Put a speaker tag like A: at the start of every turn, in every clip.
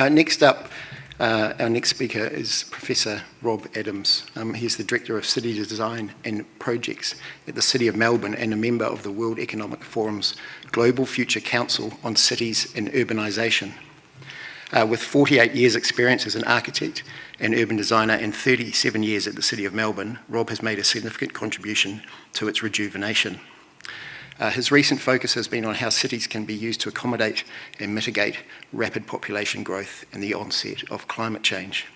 A: Next up, our next speaker is Professor Rob Adams. He's the Director of City Design and Projects at the City of Melbourne and a member of the World Economic Forum's Global Future Council on Cities and Urbanisation. With 48 years' experience as an architect and urban designer and 37 years at the City of Melbourne, Rob has made a significant contribution to its rejuvenation. His recent focus has been on how cities can be used to accommodate and mitigate rapid population growth and the onset of climate change.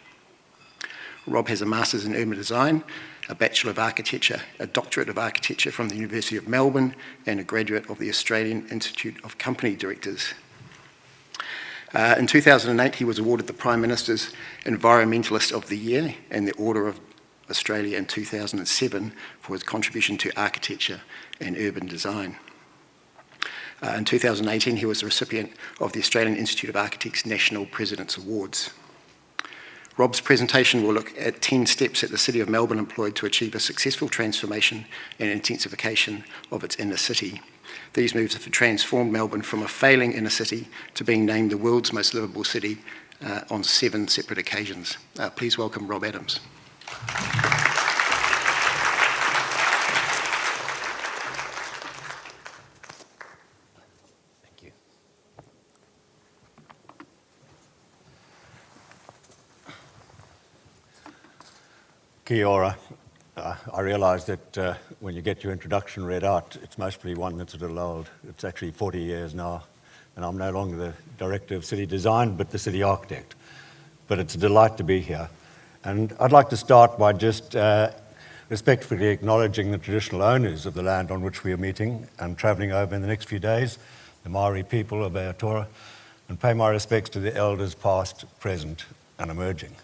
A: Rob has a Master's in Urban Design, a Bachelor of Architecture, a Doctorate of Architecture from the University of Melbourne, and a graduate of the Australian Institute of Company Directors. In 2008, he was awarded the Prime Minister's Environmentalist of the Year and the Order of Australia in 2007 for his contribution to architecture and urban design. In 2018, he was the recipient of the Australian Institute of Architects National President's Awards. Rob's presentation will look at 10 steps that the City of Melbourne employed to achieve a successful transformation and intensification of its inner city. These moves have transformed Melbourne from a failing inner city to being named the world's most livable city on 7 separate occasions. Please welcome Rob Adams.
B: Thank you. Kia ora. I realise that when you get your introduction read out, it's mostly one that's a little old. It's actually 40 years now, and I'm no longer the Director of City Design, but the City Architect. But it's a delight to be here. And I'd like to start by just respectfully acknowledging the traditional owners of the land on which we are meeting and travelling over in the next few days, the Maori people of Aotearoa, and pay my respects to the elders past, present, and emerging.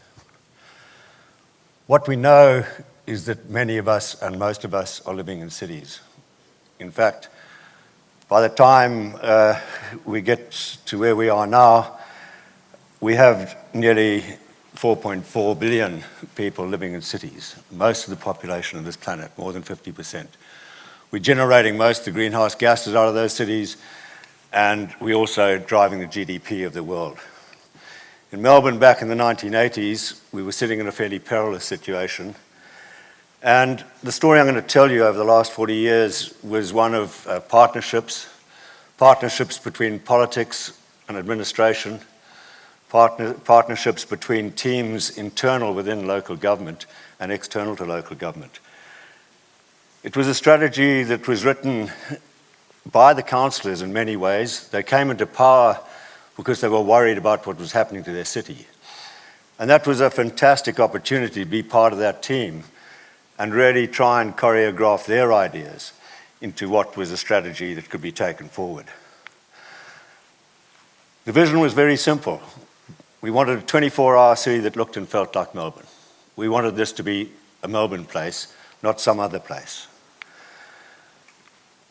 B: What we know is that many of us and most of us are living in cities. In fact, by the time we get to where we are now, we have nearly 4.4 billion people living in cities, most of the population of this planet, more than 50%. We're generating most of the greenhouse gases out of those cities, and we're also driving the GDP of the world. In Melbourne back in the 1980s, we were sitting in a fairly perilous situation. And the story I'm going to tell you over the last 40 years was one of partnerships between politics and administration, partnerships between teams internal within local government and external to local government. It was a strategy that was written by the councillors in many ways. They came into power because they were worried about what was happening to their city. And that was a fantastic opportunity to be part of that team and really try and choreograph their ideas into what was a strategy that could be taken forward. The vision was very simple. We wanted a 24-hour city that looked and felt like Melbourne. We wanted this to be a Melbourne place, not some other place.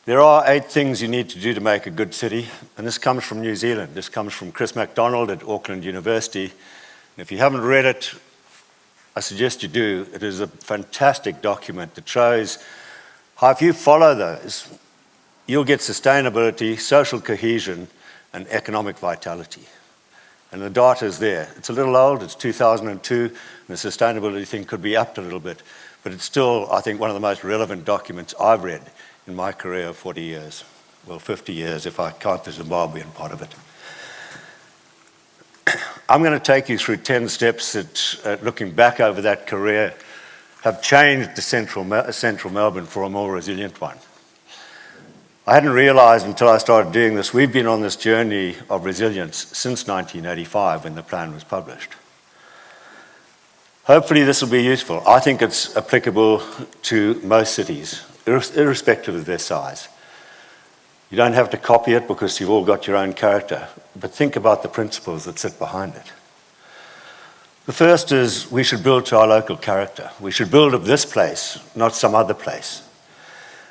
B: There are 8 things you need to do to make a good city, and this comes from New Zealand. This comes from Chris MacDonald at Auckland University. And if you haven't read it, I suggest you do. It is a fantastic document that shows how if you follow those, you'll get sustainability, social cohesion, and economic vitality. And the data is there. It's a little old, it's 2002, and the sustainability thing could be upped a little bit, but it's still, I think, one of the most relevant documents I've read in my career of 40 years. Well, 50 years if I count the Zimbabwean part of it. I'm going to take you through 10 steps that, looking back over that career, have changed the central Melbourne for a more resilient one. I hadn't realised until I started doing this, we've been on this journey of resilience since 1985 when the plan was published. Hopefully this will be useful. I think it's applicable to most cities, irrespective of their size. You don't have to copy it because you've all got your own character, but think about the principles that sit behind it. The first is we should build to our local character. We should build of this place, not some other place.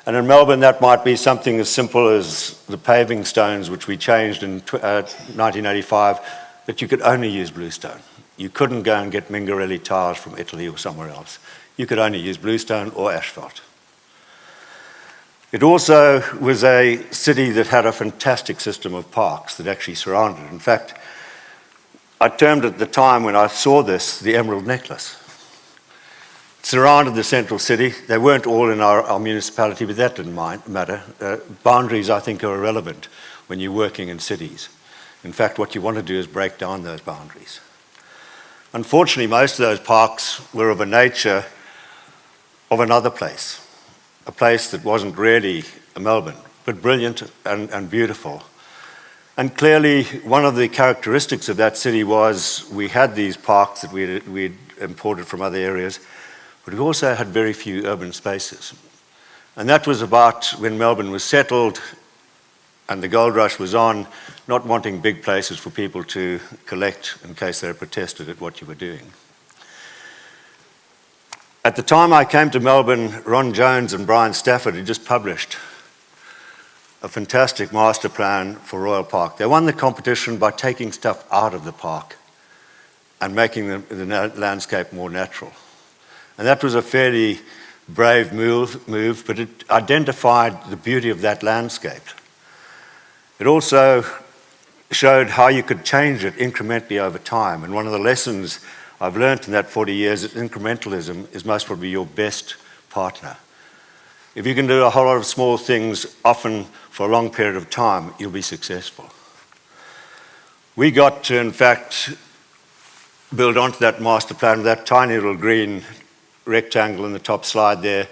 B: And in Melbourne, that might be something as simple as the paving stones, which we changed in 1985, that you could only use bluestone. You couldn't go and get Mingarelli tiles from Italy or somewhere else. You could only use bluestone or asphalt. It also was a city that had a fantastic system of parks that actually surrounded it. In fact, I termed at the time when I saw this, the Emerald Necklace. It surrounded the central city. They weren't all in our municipality, but that didn't matter. Boundaries, I think, are irrelevant when you're working in cities. In fact, what you want to do is break down those boundaries. Unfortunately, most of those parks were of a nature of another place, a place that wasn't really Melbourne, but brilliant and beautiful. And clearly, one of the characteristics of that city was we had these parks that we'd imported from other areas, but we also had very few urban spaces. And that was about when Melbourne was settled and the gold rush was on, not wanting big places for people to collect in case they protested at what you were doing. At the time I came to Melbourne, Ron Jones and Brian Stafford had just published a fantastic master plan for Royal Park. They won the competition by taking stuff out of the park and making the landscape more natural. And that was a fairly brave move, but it identified the beauty of that landscape. It also showed how you could change it incrementally over time. And one of the lessons I've learned in that 40 years is that incrementalism is most probably your best partner. If you can do a whole lot of small things, often for a long period of time, you'll be successful. We got to, in fact, build onto that master plan, that tiny little green rectangle in the top slide there,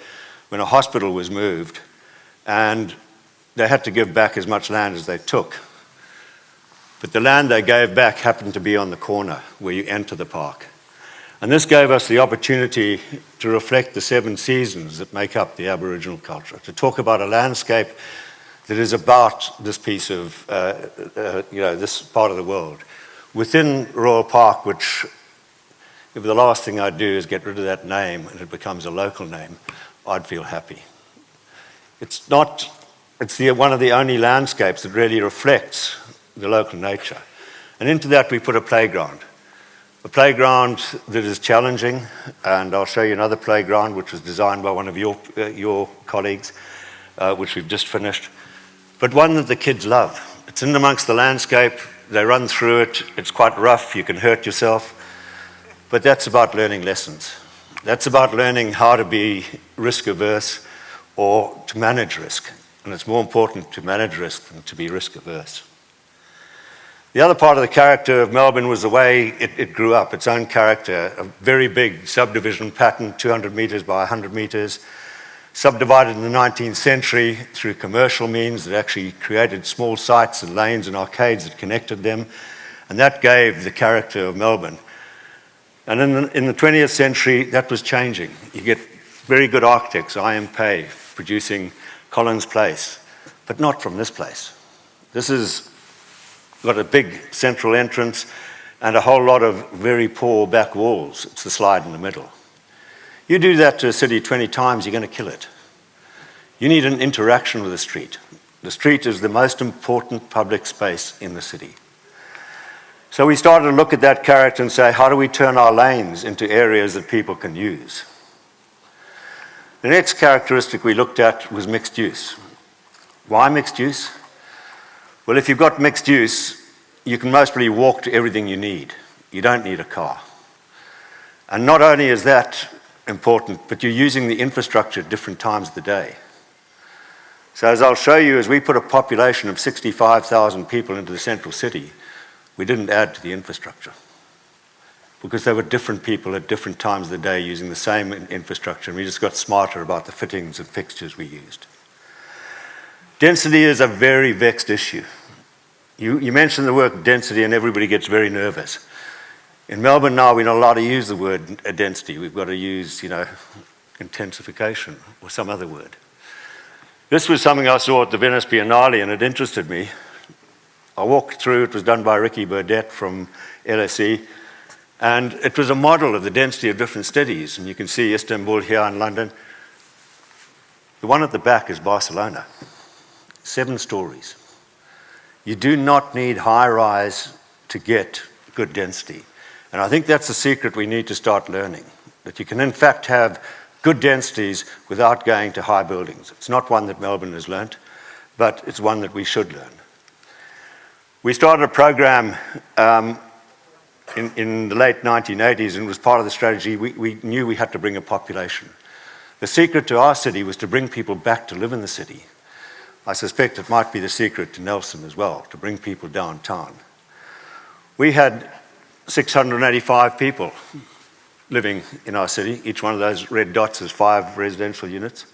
B: when a hospital was moved, and they had to give back as much land as they took. But the land they gave back happened to be on the corner where you enter the park. And this gave us the opportunity to reflect the 7 seasons that make up the Aboriginal culture, to talk about a landscape that is about this piece of, this part of the world. Within Royal Park, which if the last thing I'd do is get rid of that name and it becomes a local name, I'd feel happy. It's one of the only landscapes that really reflects the local nature. And into that we put a playground that is challenging, and I'll show you another playground which was designed by one of your colleagues, which we've just finished, but one that the kids love. It's in amongst the landscape, they run through it, it's quite rough, you can hurt yourself, but that's about learning lessons. That's about learning how to be risk averse or to manage risk. And it's more important to manage risk than to be risk averse. The other part of the character of Melbourne was the way it grew up, its own character, a very big subdivision pattern, 200 metres by 100 metres, subdivided in the 19th century through commercial means that actually created small sites and lanes and arcades that connected them, and that gave the character of Melbourne. And in the 20th century, that was changing. You get very good architects, I.M. Pei, producing Collins Place, but not from this place. This has got a big central entrance and a whole lot of very poor back walls. It's the slide in the middle. You do that to a city 20 times, you're going to kill it. You need an interaction with the street. The street is the most important public space in the city. So we started to look at that character and say, how do we turn our lanes into areas that people can use? The next characteristic we looked at was mixed use. Why mixed use? Well, if you've got mixed use, you can mostly walk to everything you need. You don't need a car. And not only is that important, but you're using the infrastructure at different times of the day. So as I'll show you, as we put a population of 65,000 people into the central city, we didn't add to the infrastructure, because there were different people at different times of the day using the same infrastructure, and we just got smarter about the fittings and fixtures we used. Density is a very vexed issue. You mention the word density and everybody gets very nervous. In Melbourne now, we're not allowed to use the word density. We've got to use, intensification or some other word. This was something I saw at the Venice Biennale and it interested me. I walked through, it was done by Ricky Burdett from LSE, and it was a model of the density of different cities. And you can see Istanbul here in London. The one at the back is Barcelona, 7 stories. You do not need high-rise to get good density. And I think that's the secret we need to start learning, that you can in fact have good densities without going to high buildings. It's not one that Melbourne has learnt, but it's one that we should learn. We started a program in the late 1980s, and it was part of the strategy, we knew we had to bring a population. The secret to our city was to bring people back to live in the city. I suspect it might be the secret to Nelson as well, to bring people downtown. We had 685 people living in our city. Each one of those red dots is 5 residential units.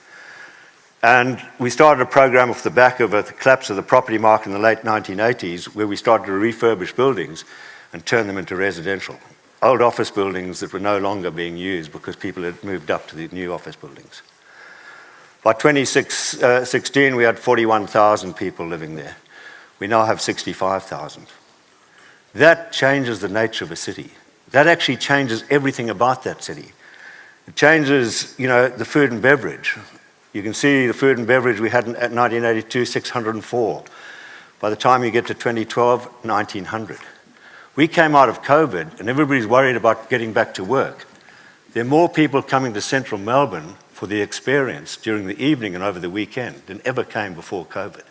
B: And we started a program off the back of the collapse of the property market in the late 1980s, where we started to refurbish buildings and turn them into residential. Old office buildings that were no longer being used because people had moved up to the new office buildings. By 2016, we had 41,000 people living there. We now have 65,000. That changes the nature of a city. That actually changes everything about that city. It changes, the food and beverage. You can see the food and beverage we had at 1982, 604. By the time you get to 2012, 1,900. We came out of COVID and everybody's worried about getting back to work. There are more people coming to central Melbourne for the experience during the evening and over the weekend than ever came before COVID.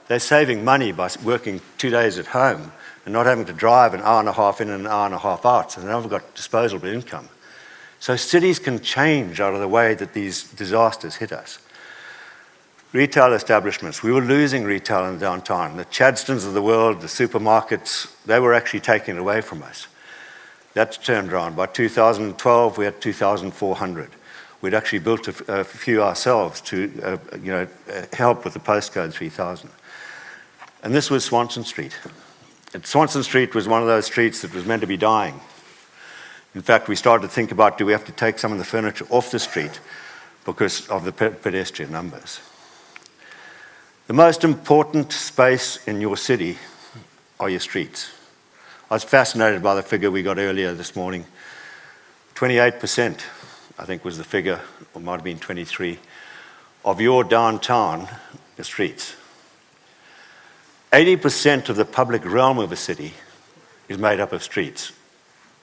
B: They're saving money by working 2 days at home and not having to drive an hour and a half in and an hour and a half out, so they've never got disposable income. So cities can change out of the way that these disasters hit us. Retail establishments, we were losing retail in downtown. The Chadstons of the world, the supermarkets, they were actually taking it away from us. That's turned around. By 2012, we had 2,400. We'd actually built a few ourselves to help with the postcode 3000. And this was Swanston Street. And Swanston Street was one of those streets that was meant to be dying. In fact, we started to think about, do we have to take some of the furniture off the street because of the pedestrian numbers? The most important space in your city are your streets. I was fascinated by the figure we got earlier this morning. 28%, I think was the figure, or might have been 23, of your downtown are streets. 80% of the public realm of a city is made up of streets.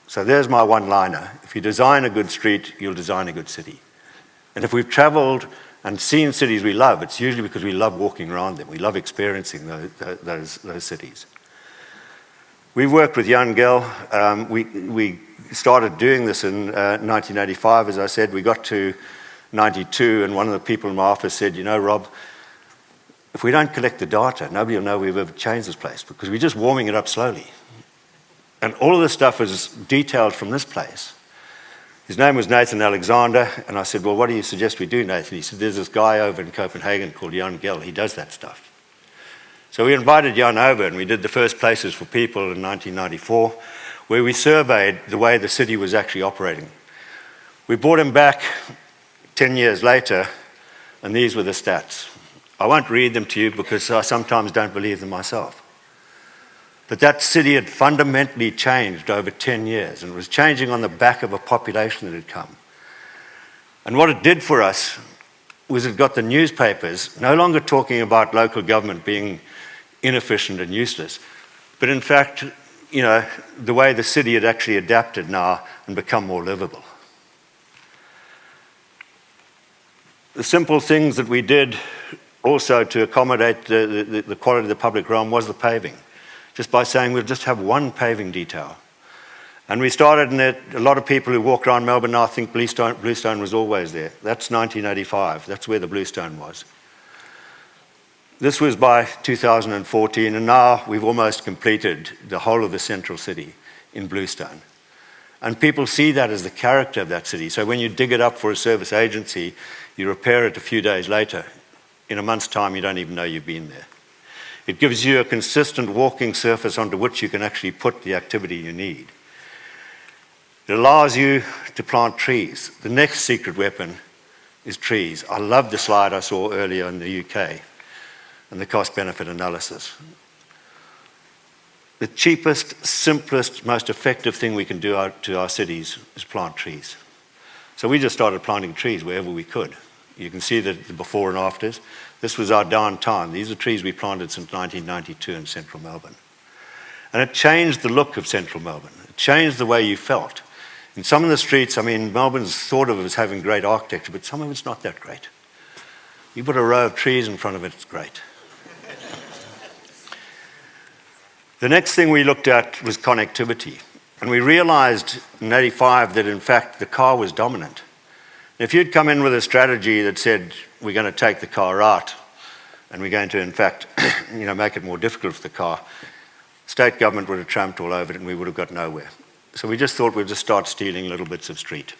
B: So there's my one-liner. If you design a good street, you'll design a good city. And if we've traveled and seen cities we love, it's usually because we love walking around them. We love experiencing those cities. We've worked with Jan Gell. We started doing this in 1985, as I said. We got to 92, and one of the people in my office said, Rob, if we don't collect the data, nobody will know we've ever changed this place because we're just warming it up slowly. And all of this stuff is detailed from this place. His name was Nathan Alexander, and I said, well, what do you suggest we do, Nathan? He said, there's this guy over in Copenhagen called Jan Gell. He does that stuff. So we invited Jan over, and we did the first places for people in 1994, where we surveyed the way the city was actually operating. We brought him back 10 years later, and these were the stats. I won't read them to you because I sometimes don't believe them myself. But that city had fundamentally changed over 10 years, and it was changing on the back of a population that had come. And what it did for us was it got the newspapers no longer talking about local government being inefficient and useless, but in fact, the way the city had actually adapted now and become more livable. The simple things that we did also to accommodate the quality of the public realm was the paving. Just by saying we'll just have one paving detail. And we started in it, a lot of people who walk around Melbourne now think Bluestone was always there. That's 1985, that's where the Bluestone was. This was by 2014, and now we've almost completed the whole of the central city in Bluestone. And people see that as the character of that city. So when you dig it up for a service agency, you repair it a few days later. In a month's time, you don't even know you've been there. It gives you a consistent walking surface onto which you can actually put the activity you need. It allows you to plant trees. The next secret weapon is trees. I love the slide I saw earlier in the UK and the cost-benefit analysis. The cheapest, simplest, most effective thing we can do to our cities is plant trees. So we just started planting trees wherever we could. You can see the before and afters. This was our downtown. These are trees we planted since 1992 in central Melbourne. And it changed the look of central Melbourne. It changed the way you felt. In some of the streets, Melbourne's thought of as having great architecture, but some of it's not that great. You put a row of trees in front of it, it's great. The next thing we looked at was connectivity. And we realized in 85 that in fact the car was dominant. If you'd come in with a strategy that said, we're going to take the car out and we're going to in fact make it more difficult for the car, state government would have tramped all over it and we would have got nowhere. So we just thought we'd just start stealing little bits of street.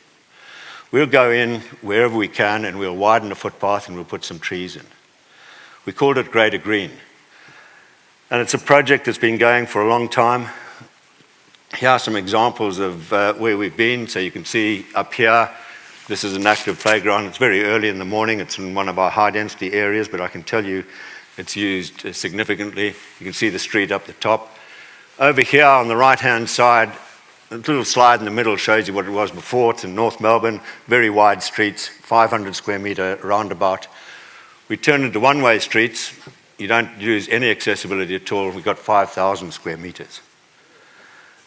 B: We'll go in wherever we can and we'll widen the footpath and we'll put some trees in. We called it Greater Green. And it's a project that's been going for a long time. Here are some examples of where we've been. So you can see up here, this is an active playground. It's very early in the morning. It's in one of our high-density areas, but I can tell you it's used significantly. You can see the street up the top. Over here on the right-hand side, a little slide in the middle shows you what it was before. It's in North Melbourne, very wide streets, 500 square metre roundabout. We turned into one-way streets. You don't use any accessibility at all. We've got 5,000 square metres.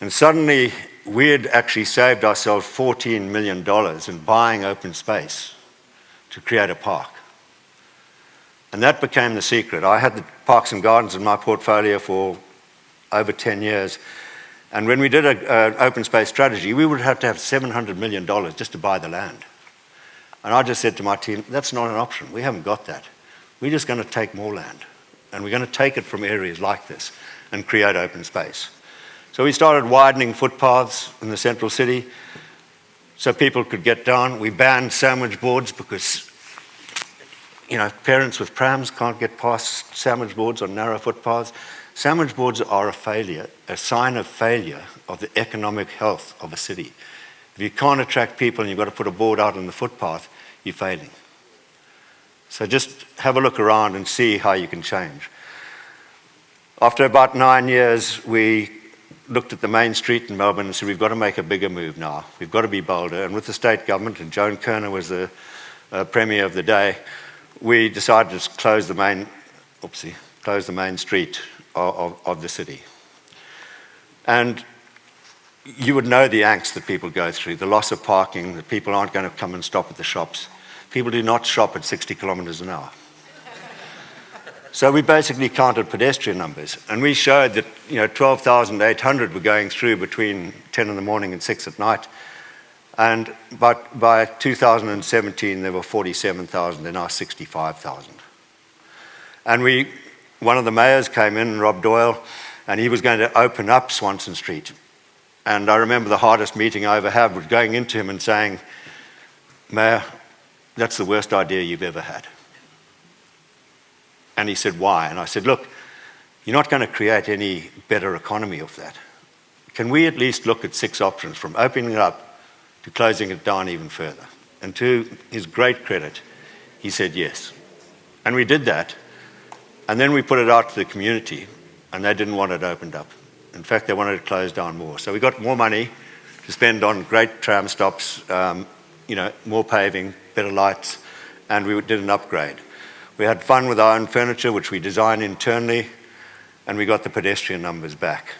B: And suddenly, we had actually saved ourselves $14 million in buying open space to create a park. And that became the secret. I had the parks and gardens in my portfolio for over 10 years. And when we did an open space strategy, we would have to have $700 million just to buy the land. And I just said to my team, that's not an option. We haven't got that. We're just going to take more land. And we're going to take it from areas like this and create open space. So we started widening footpaths in the central city so people could get down. We banned sandwich boards because, parents with prams can't get past sandwich boards on narrow footpaths. Sandwich boards are a failure, a sign of failure of the economic health of a city. If you can't attract people and you've got to put a board out on the footpath, you're failing. So just have a look around and see how you can change. After about 9 years, we looked at the main street in Melbourne and said, we've got to make a bigger move now. We've got to be bolder. And with the state government, and Joan Kerner was the premier of the day, we decided to close the main street of the city. And you would know the angst that people go through, the loss of parking, that people aren't going to come and stop at the shops. People do not shop at 60 kilometres an hour. So we basically counted pedestrian numbers, and we showed that 12,800 were going through between 10 in the morning and 6 at night. And by 2017, there were 47,000, they're now 65,000. And one of the mayors came in, Rob Doyle, and he was going to open up Swanson Street. And I remember the hardest meeting I ever had was going into him and saying, Mayor, that's the worst idea you've ever had. And he said, why? And I said, look, you're not going to create any better economy of that. Can we at least look at 6 options, from opening it up to closing it down even further? And to his great credit, he said yes. And we did that. And then we put it out to the community, and they didn't want it opened up. In fact, they wanted it closed down more. So we got more money to spend on great tram stops, more paving, better lights, and we did an upgrade. We had fun with our own furniture, which we designed internally, and we got the pedestrian numbers back.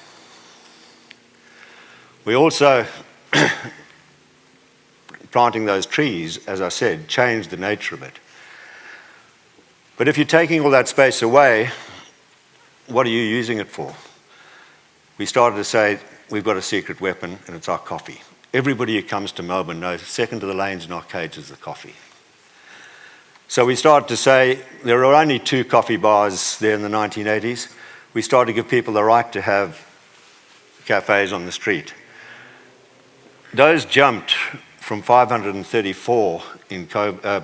B: We also, planting those trees, as I said, changed the nature of it. But if you're taking all that space away, what are you using it for? We started to say, we've got a secret weapon, and it's our coffee. Everybody who comes to Melbourne knows second to the lanes and arcades is the coffee. So we started to say, there were only 2 coffee bars there in the 1980s. We started to give people the right to have cafes on the street. Those jumped from 534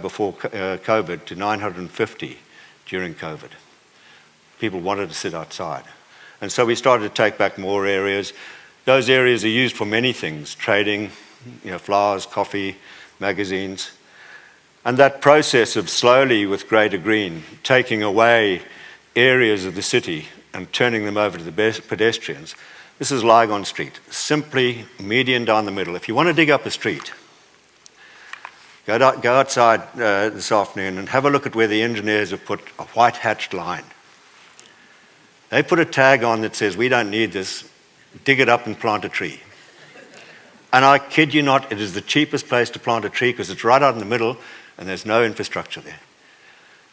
B: before COVID to 950 during COVID. People wanted to sit outside. And so we started to take back more areas. Those areas are used for many things, trading, flowers, coffee, magazines. And that process of slowly, with Greater Green, taking away areas of the city and turning them over to the pedestrians. This is Lygon Street, simply median down the middle. If you want to dig up a street, go outside this afternoon and have a look at where the engineers have put a white hatched line. They put a tag on that says, we don't need this, dig it up and plant a tree. And I kid you not, it is the cheapest place to plant a tree because it's right out in the middle and there's no infrastructure there.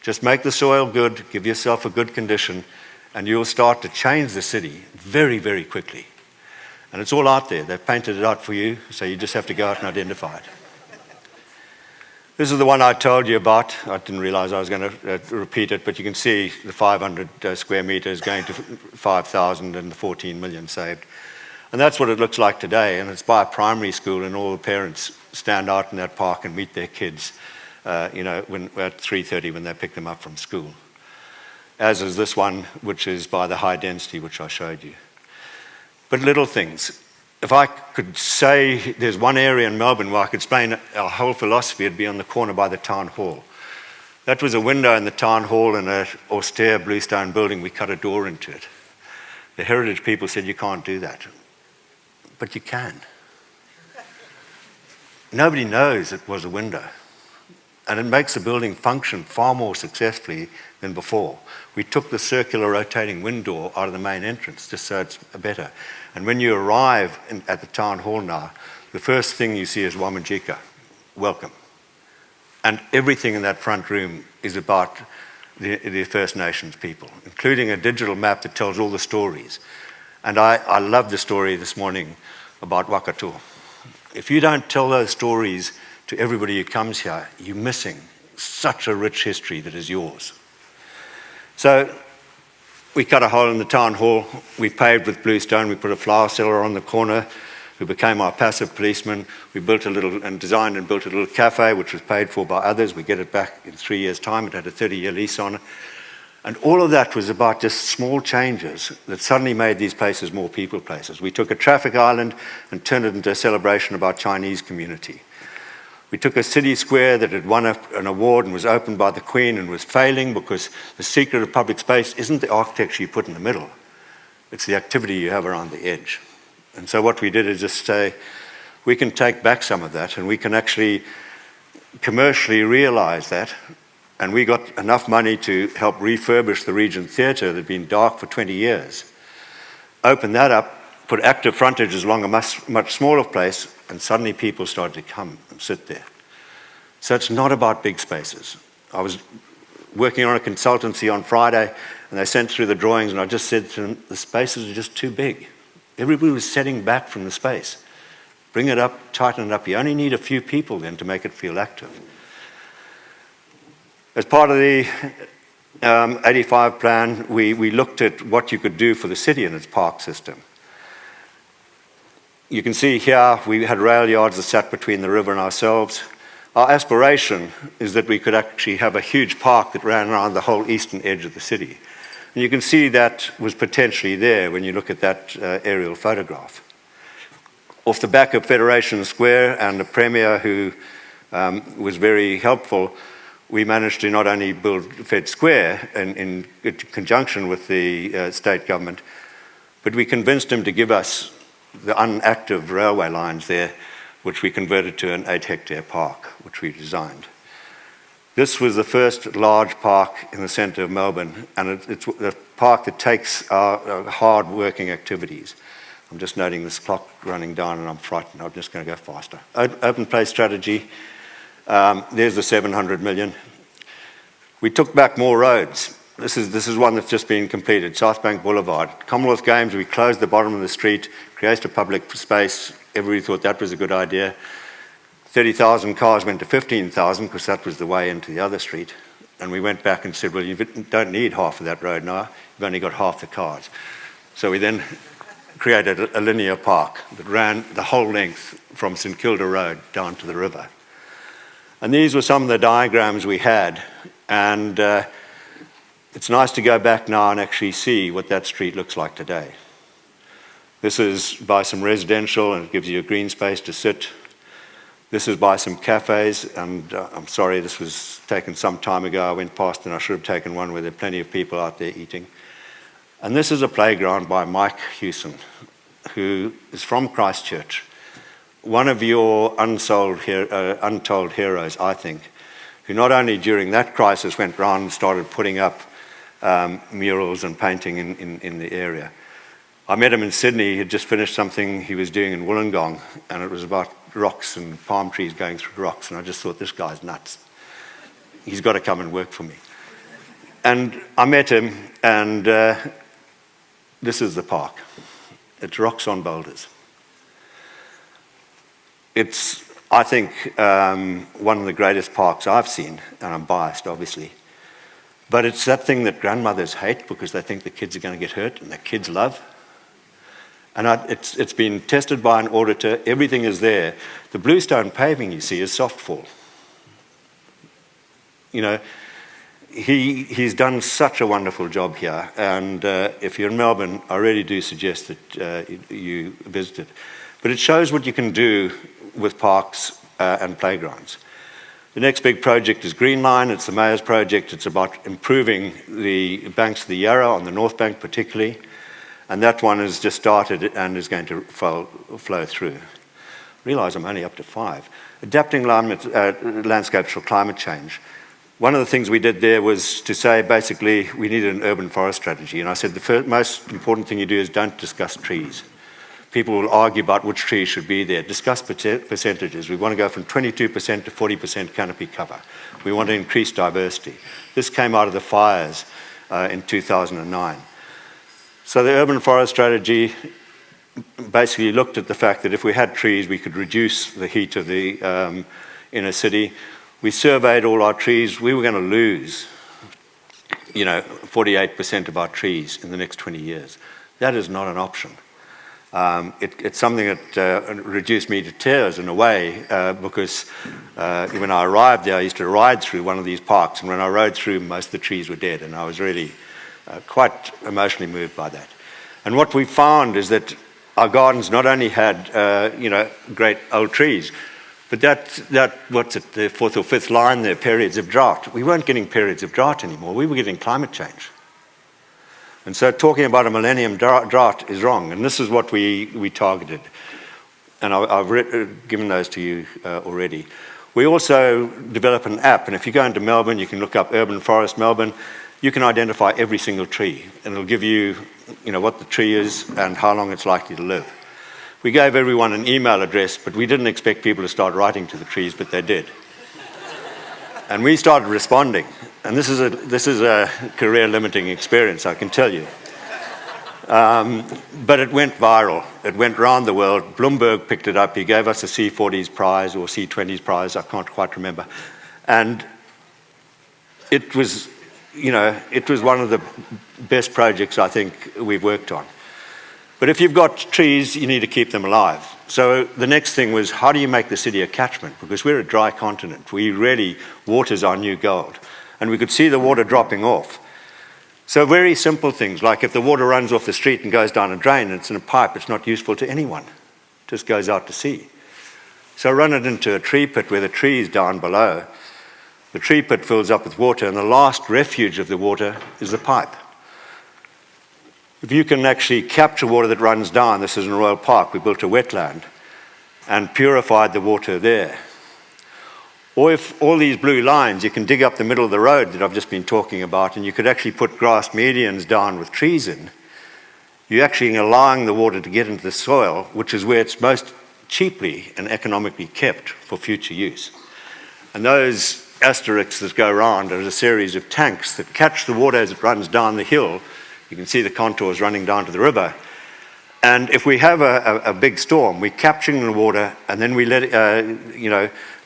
B: Just make the soil good, give yourself a good condition, and you'll start to change the city very, very quickly. And it's all out there. They've painted it out for you, so you just have to go out and identify it. This is the one I told you about. I didn't realize I was going to repeat it, but you can see the 500 square meters going to 5,000 and the 14 million saved. And that's what it looks like today, and it's by a primary school, and all the parents stand out in that park and meet their kids, at 3:30 when they pick them up from school. As is this one, which is by the high density, which I showed you. But little things. If I could say there's one area in Melbourne where I could explain our whole philosophy, it'd be on the corner by the town hall. That was a window in the town hall in an austere bluestone building. We cut a door into it. The heritage people said, you can't do that. But you can. Nobody knows it was a window. And it makes the building function far more successfully than before. We took the circular rotating wind door out of the main entrance just so it's better. And when you arrive at the town hall now, the first thing you see is Wamajika, welcome. And everything in that front room is about the First Nations people, including a digital map that tells all the stories. And I love the story this morning about Wakato. If you don't tell those stories to everybody who comes here, you're missing such a rich history that is yours. So we cut a hole in the town hall, we paved with bluestone, we put a flower cellar on the corner, who became our passive policeman. We built a little, and designed and built a little cafe, which was paid for by others. We get it back in 3 years' time. It had a 30-year lease on it. And all of that was about just small changes that suddenly made these places more people places. We took a traffic island and turned it into a celebration of our Chinese community. We took a city square that had won an award and was opened by the Queen and was failing because the secret of public space isn't the architecture you put in the middle. It's the activity you have around the edge. And so what we did is just say, we can take back some of that and we can actually commercially realize that. And we got enough money to help refurbish the Regent Theatre that had been dark for 20 years. Open that up, put active frontages along a much smaller place, and suddenly people started to come and sit there. So it's not about big spaces. I was working on a consultancy on Friday, and they sent through the drawings, and I just said to them, the spaces are just too big. Everybody was setting back from the space. Bring it up, tighten it up. You only need a few people then to make it feel active. As part of the 85 plan, we looked at what you could do for the city and its park system. You can see here we had rail yards that sat between the river and ourselves. Our aspiration is that we could actually have a huge park that ran around the whole eastern edge of the city. And you can see that was potentially there when you look at that aerial photograph. Off the back of Federation Square and the Premier, who was very helpful, we managed to not only build Fed Square in conjunction with the state government, but we convinced him to give us the unactive railway lines there, which we converted to an 8-hectare park, which we designed. This was the first large park in the centre of Melbourne, and it's a park that takes our hard-working activities. I'm just noting this clock running down and I'm frightened. I'm just going to go faster. Open place strategy. There's the 700 million. We took back more roads. This is one that's just been completed, South Bank Boulevard. Commonwealth Games, we closed the bottom of the street, created a public space. Everybody thought that was a good idea. 30,000 cars went to 15,000 because that was the way into the other street. And we went back and said, well, you don't need half of that road now. You've only got half the cars. So we then created a linear park that ran the whole length from St Kilda Road down to the river. And these were some of the diagrams we had. And it's nice to go back now and actually see what that street looks like today. This is by some residential, and it gives you a green space to sit. This is by some cafes, and I'm sorry, this was taken some time ago. I went past and I should have taken one where there are plenty of people out there eating. And this is a playground by Mike Hewson, who is from Christchurch. One of your untold heroes, I think, who not only during that crisis went round and started putting up murals and painting in the area. I met him in Sydney. He had just finished something he was doing in Wollongong, and it was about rocks and palm trees going through rocks, and I just thought, this guy's nuts. He's got to come and work for me. And I met him, and this is the park. It's rocks on boulders. It's, I think, one of the greatest parks I've seen, and I'm biased, obviously. But it's that thing that grandmothers hate because they think the kids are going to get hurt, and the kids love. And it's been tested by an auditor. Everything is there. The bluestone paving you see is softfall. You know, he's done such a wonderful job here. And if you're in Melbourne, I really do suggest that you visit it. But it shows what you can do with parks and playgrounds. The next big project is Green Line. It's the Mayor's project. It's about improving the banks of the Yarra, on the North Bank particularly. And that one has just started and is going to flow through. I realise I'm only up to 5. Adapting landscapes for climate change. One of the things we did there was to say, basically, we needed an urban forest strategy. And I said the most important thing you do is don't discuss trees. People will argue about which trees should be there. Discuss percentages. We want to go from 22% to 40% canopy cover. We want to increase diversity. This came out of the fires in 2009. So the urban forest strategy basically looked at the fact that if we had trees, we could reduce the heat of the inner city. We surveyed all our trees. We were going to lose, 48% of our trees in the next 20 years. That is not an option. It's something that reduced me to tears in a way because when I arrived there, I used to ride through one of these parks, and when I rode through, most of the trees were dead, and I was really quite emotionally moved by that. And what we found is that our gardens not only had, great old trees, but what's it, the fourth or fifth line there, periods of drought. We weren't getting periods of drought anymore. We were getting climate change. And so talking about a millennium drought is wrong, and this is what we targeted. And I've given those to you already. We also develop an app, and if you go into Melbourne, you can look up Urban Forest Melbourne. You can identify every single tree, and it'll give you, what the tree is and how long it's likely to live. We gave everyone an email address, but we didn't expect people to start writing to the trees, but they did. And we started responding. And this is a career-limiting experience, I can tell you. But it went viral. It went round the world. Bloomberg picked it up. He gave us a C40s prize or C20s prize. I can't quite remember. And it was, it was one of the best projects I think we've worked on. But if you've got trees, you need to keep them alive. So the next thing was, how do you make the city a catchment? Because we're a dry continent. Water's our new gold. And we could see the water dropping off. So very simple things, like if the water runs off the street and goes down a drain and it's in a pipe, it's not useful to anyone. It just goes out to sea. So run it into a tree pit where the tree is down below. The tree pit fills up with water, and the last refuge of the water is the pipe. If you can actually capture water that runs down, this is in Royal Park, we built a wetland and purified the water there. Or if all these blue lines, you can dig up the middle of the road that I've just been talking about, and you could actually put grass medians down with trees in. You're actually allowing the water to get into the soil, which is where it's most cheaply and economically kept for future use. And those asterisks that go around are a series of tanks that catch the water as it runs down the hill. You can see the contours running down to the river. And if we have a big storm, we're capturing the water and then we letting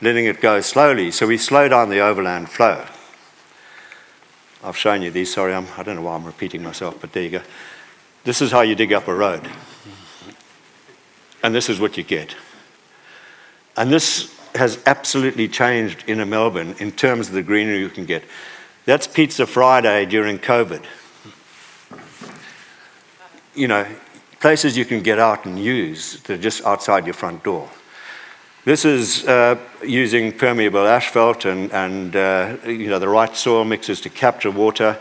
B: it go slowly. So we slow down the overland flow. I've shown you these, sorry, I don't know why I'm repeating myself, but there you go. This is how you dig up a road. And this is what you get. And this has absolutely changed inner Melbourne in terms of the greenery you can get. That's Pizza Friday during COVID. Places you can get out and use that are just outside your front door. This is using permeable asphalt and the right soil mixes to capture water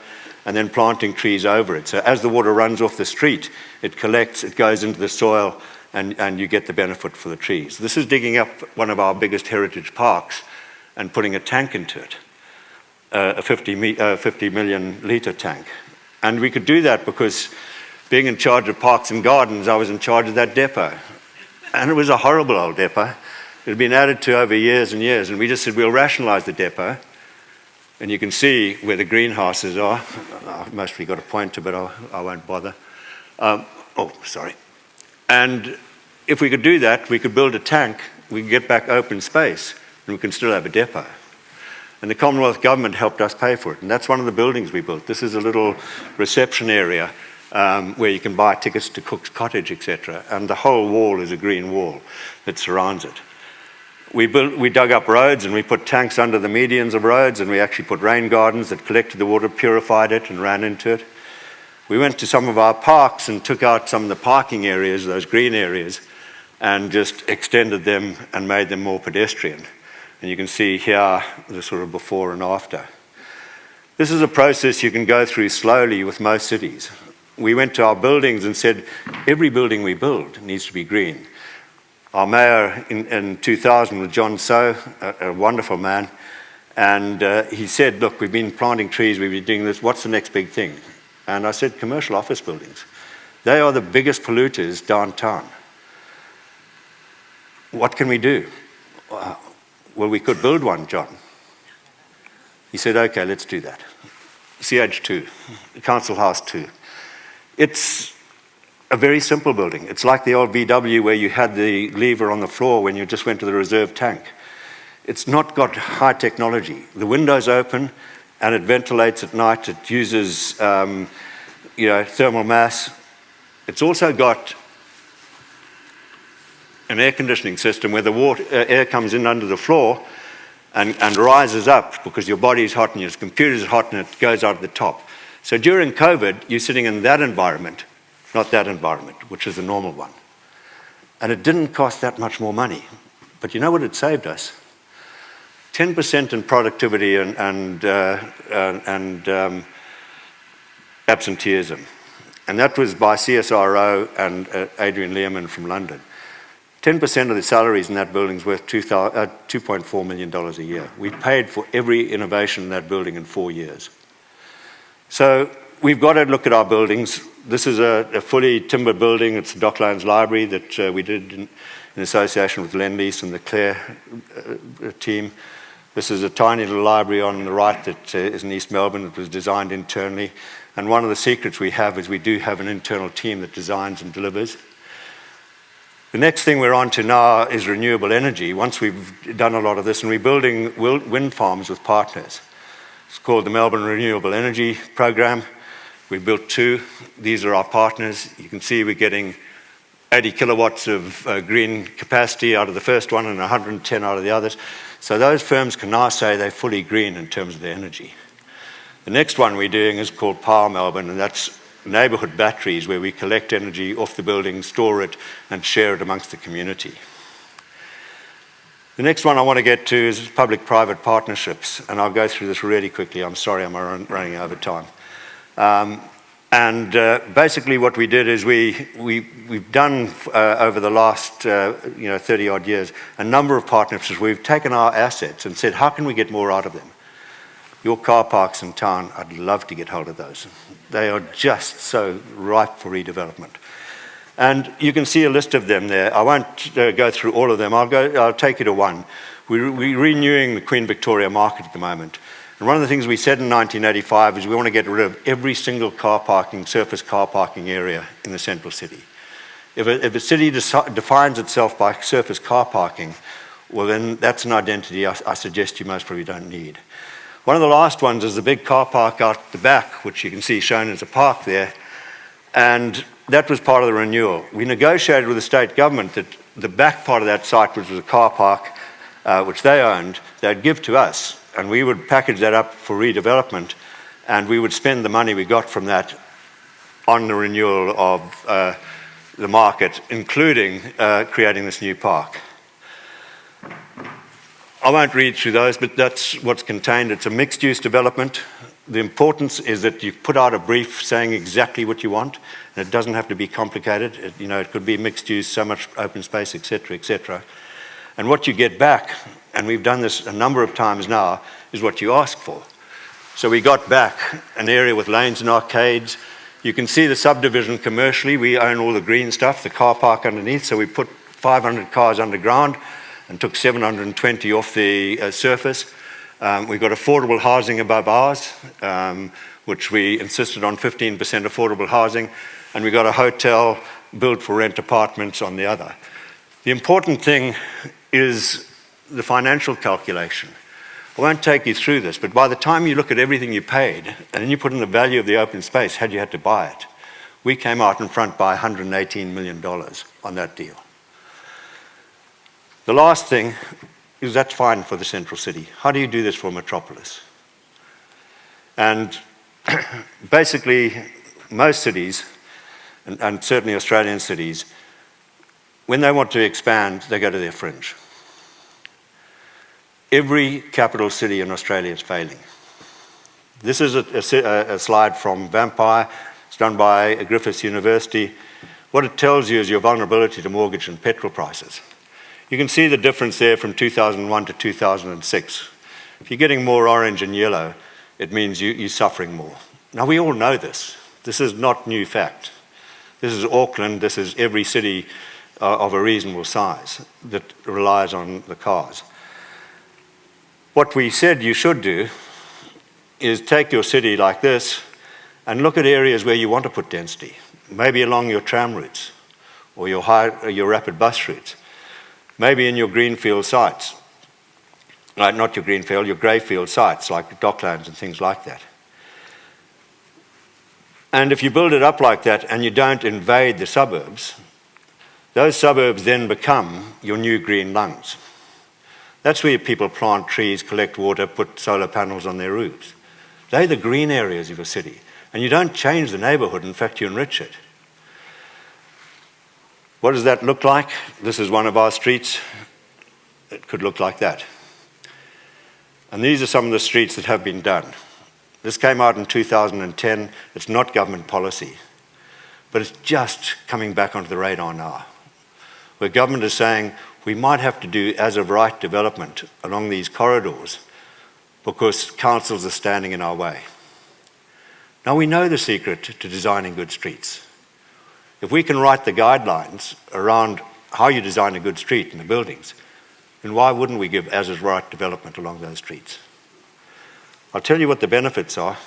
B: and then planting trees over it. So as the water runs off the street, it collects, it goes into the soil, and you get the benefit for the trees. This is digging up one of our biggest heritage parks and putting a tank into it, a 50 million litre tank. And we could do that because being in charge of parks and gardens, I was in charge of that depot. And it was a horrible old depot. It had been added to over years and years, and we just said, we'll rationalise the depot. And you can see where the greenhouses are. I've mostly got a pointer, but I won't bother. Sorry. And if we could do that, we could build a tank we can get back open space and we can still have a depot. And the Commonwealth Government helped us pay for it. And that's one of the buildings we built. This is a little reception area where you can buy tickets to Cook's Cottage, etc. And the whole wall is a green wall that surrounds it. We dug up roads and we put tanks under the medians of roads, and we actually put rain gardens that collected the water, purified it and ran into it. We went to some of our parks and took out some of the parking areas, those green areas, and just extended them and made them more pedestrian. And you can see here the sort of before and after. This is a process you can go through slowly with most cities. We went to our buildings and said, every building we build needs to be green. Our mayor in 2000 was John So, a wonderful man, and he said, look, we've been planting trees, we've been doing this, what's the next big thing? And I said, commercial office buildings. They are the biggest polluters downtown. What can we do? Well, we could build one, John. He said, okay, let's do that. CH2, Council House 2. It's a very simple building. It's like the old VW where you had the lever on the floor when you just went to the reserve tank. It's not got high technology. The window's open and it ventilates at night. It uses thermal mass. It's also got an air conditioning system where the air comes in under the floor and rises up because your body's hot and your computer's hot and it goes out of the top. So during COVID, you're sitting in that environment, not that environment, which is the normal one. And it didn't cost that much more money. But you know what it saved us? 10% in productivity and absenteeism. And that was by CSRO and Adrian Learman from London. 10% of the salaries in that building is worth $2.4 million a year. We paid for every innovation in that building in 4 years. So we've got to look at our buildings. This is a fully timbered building. It's the Docklands Library that we did in association with Lend-Lease and the Clare team. This is a tiny little library on the right that is in East Melbourne. It was designed internally. And one of the secrets we have is we do have an internal team that designs and delivers. The next thing we're on to now is renewable energy. Once we've done a lot of this, and we're building wind farms with partners. It's called the Melbourne Renewable Energy Program. We built 2. These are our partners. You can see we're getting 80 kilowatts of green capacity out of the first one and 110 out of the others. So those firms can now say they're fully green in terms of their energy. The next one we're doing is called Power Melbourne, and that's neighbourhood batteries where we collect energy off the building, store it, and share it amongst the community. The next one I want to get to is public-private partnerships, and I'll go through this really quickly. I'm sorry I'm running over time. Basically what we did is we've done over the last 30-odd years a number of partnerships. We've taken our assets and said, how can we get more out of them? Your car parks in town, I'd love to get hold of those. They are just so ripe for redevelopment. And you can see a list of them there. I won't go through all of them. I'll take you to one. We're renewing the Queen Victoria Market at the moment. And one of the things we said in 1985 is we want to get rid of every single surface car parking area in the central city. If a city defines itself by surface car parking, well then that's an identity I suggest you most probably don't need. One of the last ones is the big car park out the back, which you can see shown as a park there. And that was part of the renewal. We negotiated with the state government that the back part of that site, which was a car park, which they owned, they'd give to us. And we would package that up for redevelopment, and we would spend the money we got from that on the renewal of the market, including creating this new park. I won't read through those, but that's what's contained. It's a mixed-use development. The importance is that you put out a brief saying exactly what you want, and it doesn't have to be complicated. It could be mixed use, so much open space, etc., etc. And what you get back, and we've done this a number of times now, is what you ask for. So we got back an area with lanes and arcades. You can see the subdivision commercially. We own all the green stuff, the car park underneath, so we put 500 cars underground and took 720 off the surface. We've got affordable housing above ours, which we insisted on 15% affordable housing, and we've got a hotel built for rent apartments on the other. The important thing is the financial calculation. I won't take you through this, but by the time you look at everything you paid, and then you put in the value of the open space, had you had to buy it, we came out in front by $118 million on that deal. The last thing is that's fine for the central city. How do you do this for a metropolis? And basically, most cities, and certainly Australian cities, when they want to expand, they go to their fringe. Every capital city in Australia is failing. This is a slide from Vampire. It's done by Griffith University. What it tells you is your vulnerability to mortgage and petrol prices. You can see the difference there from 2001 to 2006. If you're getting more orange and yellow, it means you're suffering more. Now, we all know this. This is not new fact. This is Auckland. This is every city of a reasonable size that relies on the cars. What we said you should do is take your city like this and look at areas where you want to put density, maybe along your tram routes or your rapid bus routes, maybe in your greenfield sites, not your greenfield, your greyfield sites like docklands and things like that. And if you build it up like that and you don't invade the suburbs, those suburbs then become your new green lungs. That's where people plant trees, collect water, put solar panels on their roofs. They're the green areas of a city. And you don't change the neighbourhood, in fact, you enrich it. What does that look like? This is one of our streets. It could look like that. And these are some of the streets that have been done. This came out in 2010. It's not government policy, but it's just coming back onto the radar now, where government is saying we might have to do as-of-right development along these corridors because councils are standing in our way. Now, we know the secret to designing good streets. If we can write the guidelines around how you design a good street in the buildings, then why wouldn't we give as-of-right development along those streets? I'll tell you what the benefits are.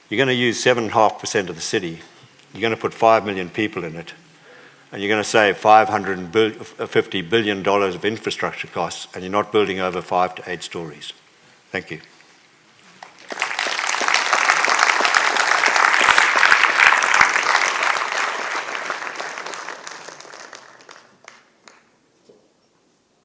B: You're going to use 7.5% of the city. You're going to put 5 million people in it. And you're going to save $550 billion of infrastructure costs, and you're not building over 5 to 8 stories. Thank you.